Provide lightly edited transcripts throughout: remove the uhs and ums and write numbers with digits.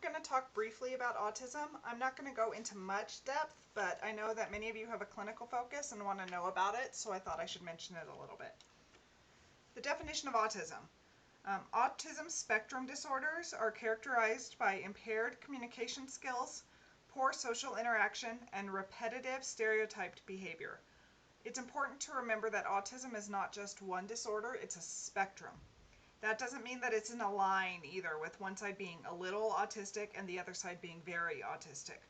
going to talk briefly about autism. I'm not going to go into much depth, but I know that many of you have a clinical focus and want to know about it, so I thought I should mention it a little bit. The definition of autism. Autism spectrum disorders are characterized by impaired communication skills, poor social interaction, and repetitive stereotyped behavior. It's important to remember that autism is not just one disorder, it's a spectrum. That doesn't mean that it's in a line either, with one side being a little autistic and the other side being very autistic.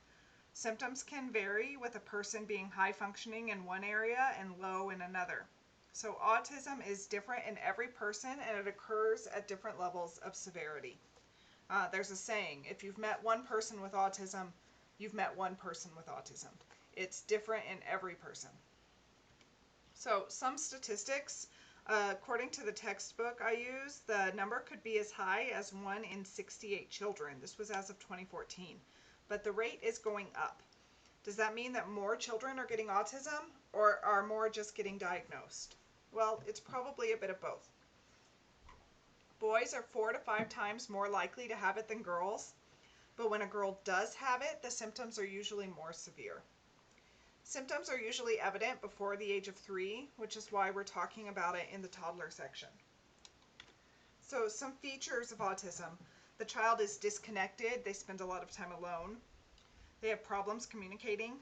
Symptoms can vary, with a person being high functioning in one area and low in another. So autism is different in every person, and it occurs at different levels of severity. There's a saying, if you've met one person with autism, you've met one person with autism. It's different in every person. So some statistics, according to the textbook I use, the number could be as high as 1 in 68 children. This was as of 2014, but the rate is going up. Does that mean that more children are getting autism, or are more just getting diagnosed? Well, it's probably a bit of both. Boys are 4 to 5 times more likely to have it than girls, but when a girl does have it, the symptoms are usually more severe. Symptoms are usually evident before the age of 3, which is why we're talking about it in the toddler section. So some features of autism. The child is disconnected. They spend a lot of time alone. They have problems communicating.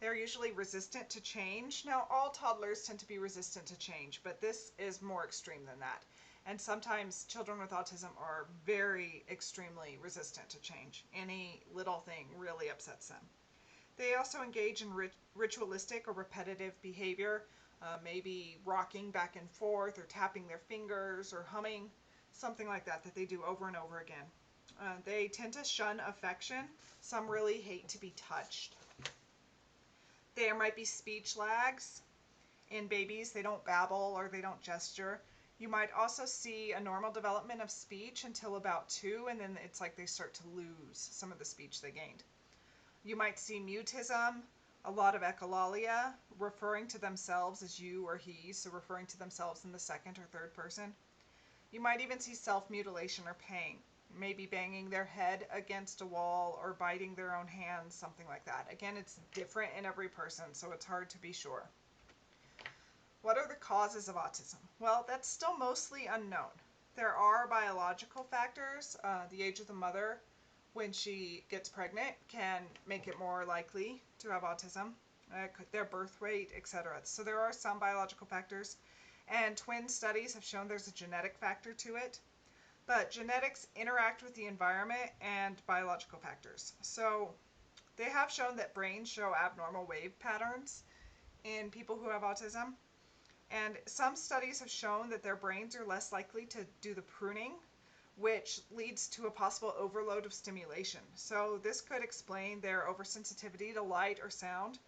They're usually resistant to change. Now, all toddlers tend to be resistant to change, but this is more extreme than that. And sometimes children with autism are very extremely resistant to change. Any little thing really upsets them. They also engage in ritualistic or repetitive behavior, maybe rocking back and forth or tapping their fingers or humming, something like that they do over and over again. They tend to shun affection. Some really hate to be touched. There might be speech lags. In babies, they don't babble or they don't gesture. You might also see a normal development of speech until about 2, and then it's like they start to lose some of the speech they gained. You might see mutism, a lot of echolalia, referring to themselves as you or he, so referring to themselves in the second or third person. You might even see self-mutilation or pain, maybe banging their head against a wall or biting their own hands, something like that. Again, it's different in every person, so it's hard to be sure. What are the causes of autism? Well, that's still mostly unknown. There are biological factors. The age of the mother when she gets pregnant can make it more likely to have autism, their birth rate, etc. So there are some biological factors, and twin studies have shown there's a genetic factor to it, but genetics interact with the environment and biological factors. So they have shown that brains show abnormal wave patterns in people who have autism, and some studies have shown that their brains are less likely to do the pruning, which leads to a possible overload of stimulation. So this could explain their oversensitivity to light or sound,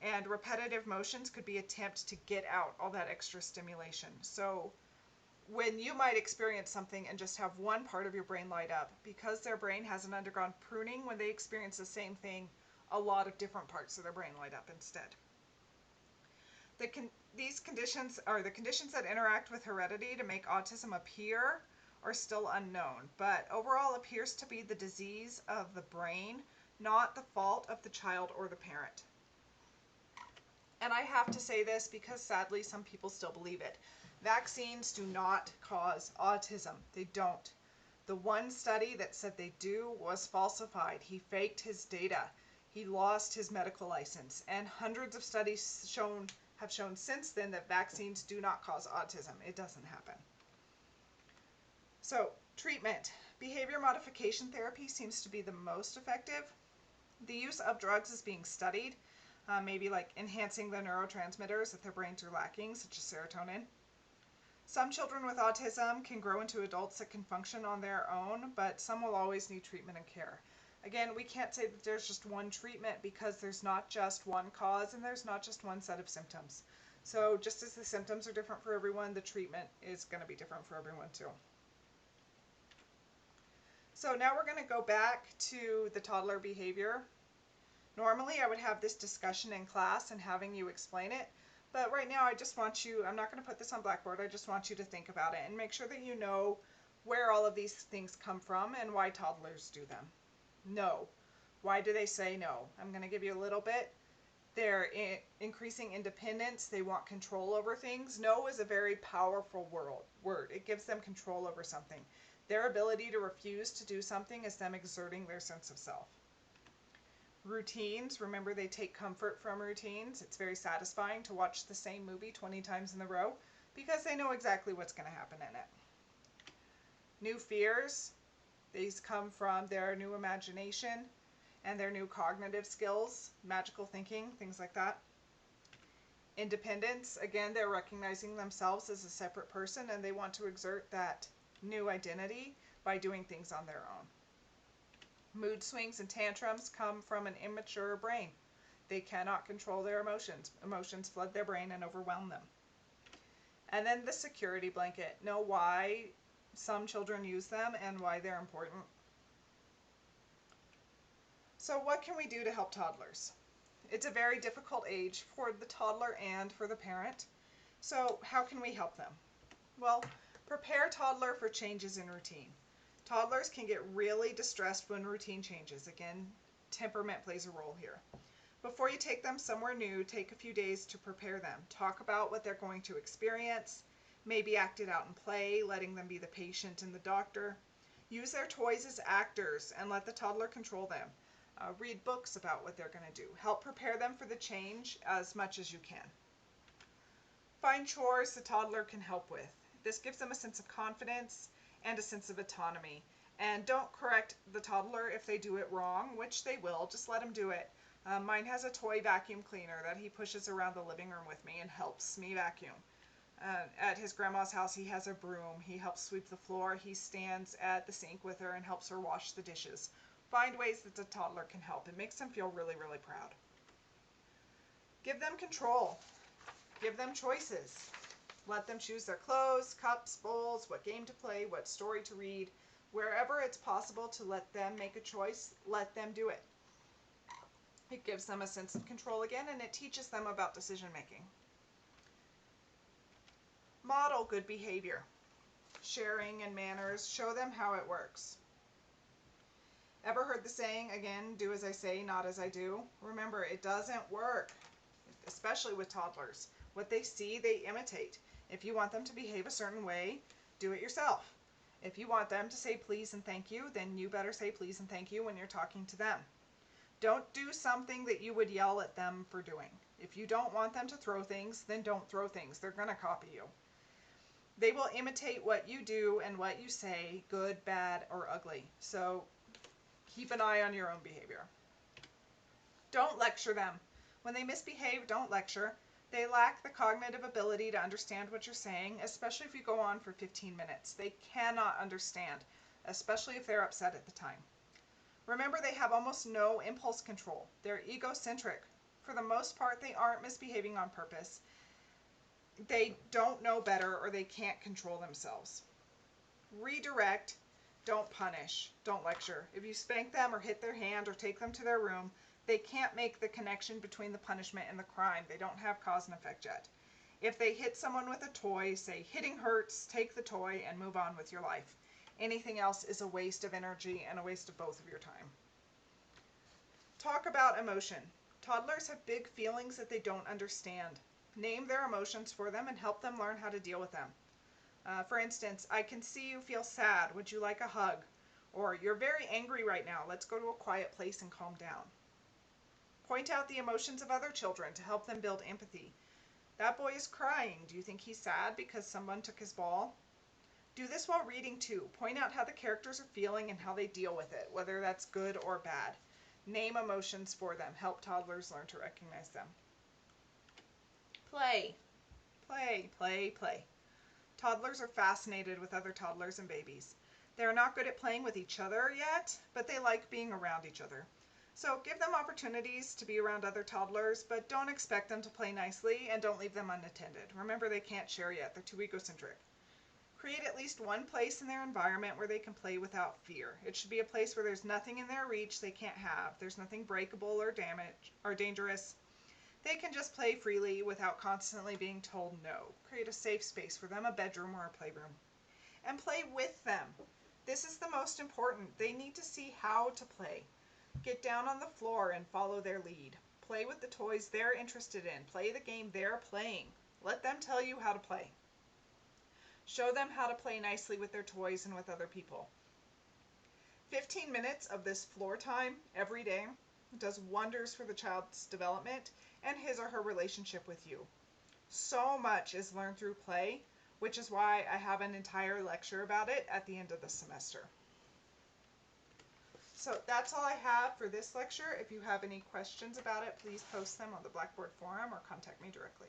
and repetitive motions could be attempts to get out all that extra stimulation. So when you might experience something and just have one part of your brain light up, because their brain hasn't undergone pruning, when they experience the same thing, a lot of different parts of their brain light up instead. These conditions are the conditions that interact with heredity to make autism appear are still unknown, but overall appears to be the disease of the brain, not the fault of the child or the parent. And I have to say this because sadly some people still believe it. Vaccines do not cause autism. They don't. The one study that said they do was falsified. He faked his data. He lost his medical license. And hundreds of studies have shown since then that vaccines do not cause autism. It doesn't happen. So, treatment. Behavior modification therapy seems to be the most effective. The use of drugs is being studied, maybe like enhancing the neurotransmitters that their brains are lacking, such as serotonin. Some children with autism can grow into adults that can function on their own, but some will always need treatment and care. Again, we can't say that there's just one treatment because there's not just one cause and there's not just one set of symptoms. So just as the symptoms are different for everyone, the treatment is going to be different for everyone too. So now we're going to go back to the toddler behavior. Normally I would have this discussion in class and having you explain it, but right now I just want you, I'm not going to put this on Blackboard, I just want you to think about it and make sure that you know where all of these things come from and why toddlers do them. No. Why do they say no? I'm going to give you a little bit. They're increasing independence. They want control over things. No is a very powerful word. It gives them control over something. Their ability to refuse to do something is them exerting their sense of self. Routines. Remember, they take comfort from routines. It's very satisfying to watch the same movie 20 times in a row because they know exactly what's going to happen in it. New fears. These come from their new imagination and their new cognitive skills, magical thinking, things like that. Independence, again, they're recognizing themselves as a separate person and they want to exert that new identity by doing things on their own. Mood swings and tantrums come from an immature brain. They cannot control their emotions. Emotions flood their brain and overwhelm them. And then the security blanket. Know why some children use them and why they're important. So what can we do to help toddlers? It's a very difficult age for the toddler and for the parent. So how can we help them? Well, prepare toddler for changes in routine. Toddlers can get really distressed when routine changes. Again, temperament plays a role here. Before you take them somewhere new, take a few days to prepare them. Talk about what they're going to experience. Maybe act it out in play, letting them be the patient and the doctor. Use their toys as actors and let the toddler control them. Read books about what they're going to do. Help prepare them for the change as much as you can. Find chores the toddler can help with. This gives them a sense of confidence and a sense of autonomy. And don't correct the toddler if they do it wrong, which they will. Just let them do it. Mine has a toy vacuum cleaner that he pushes around the living room with me and helps me vacuum. At his grandma's house, he has a broom. He helps sweep the floor. He stands at the sink with her and helps her wash the dishes. Find ways that the toddler can help. It makes them feel really, really proud. Give them control. Give them choices. Let them choose their clothes, cups, bowls, what game to play, what story to read. Wherever it's possible to let them make a choice, let them do it. It gives them a sense of control again, and it teaches them about decision making. Model good behavior. Sharing and manners. Show them how it works. Ever heard the saying, again, do as I say, not as I do? Remember, it doesn't work, especially with toddlers. What they see, they imitate. If you want them to behave a certain way, do it yourself. If you want them to say please and thank you, then you better say please and thank you when you're talking to them. Don't do something that you would yell at them for doing. If you don't want them to throw things, then don't throw things. They're going to copy you. They will imitate what you do and what you say, good, bad, or ugly. So keep an eye on your own behavior. Don't lecture them. When they misbehave, don't lecture. They lack the cognitive ability to understand what you're saying, especially if you go on for 15 minutes. They cannot understand, especially if they're upset at the time. Remember, they have almost no impulse control. They're egocentric. For the most part, they aren't misbehaving on purpose. They don't know better or they can't control themselves. Redirect. Don't punish. Don't lecture. If you spank them or hit their hand or take them to their room, they can't make the connection between the punishment and the crime. They don't have cause and effect yet. If they hit someone with a toy, say hitting hurts, take the toy and move on with your life. Anything else is a waste of energy and a waste of both of your time. Talk about emotion. Toddlers have big feelings that they don't understand. Name their emotions for them and help them learn how to deal with them. For instance, I can see you feel sad. Would you like a hug? Or you're very angry right now. Let's go to a quiet place and calm down. Point out the emotions of other children to help them build empathy. That boy is crying. Do you think he's sad because someone took his ball? Do this while reading too. Point out how the characters are feeling and how they deal with it, whether that's good or bad. Name emotions for them. Help toddlers learn to recognize them. Play. Play, play, play. Toddlers are fascinated with other toddlers and babies. They're not good at playing with each other yet, but they like being around each other. So give them opportunities to be around other toddlers, but don't expect them to play nicely and don't leave them unattended. Remember, they can't share yet. They're too egocentric. Create at least one place in their environment where they can play without fear. It should be a place where there's nothing in their reach they can't have. There's nothing breakable or damaged or dangerous. They can just play freely without constantly being told no. Create a safe space for them, a bedroom or a playroom. And play with them. This is the most important. They need to see how to play. Get down on the floor and follow their lead. Play with the toys they're interested in. Play the game they're playing. Let them tell you how to play. Show them how to play nicely with their toys and with other people. 15 minutes of this floor time every day does wonders for the child's development and his or her relationship with you. So much is learned through play, which is why I have an entire lecture about it at the end of the semester. So that's all I have for this lecture. If you have any questions about it, please post them on the Blackboard forum or contact me directly.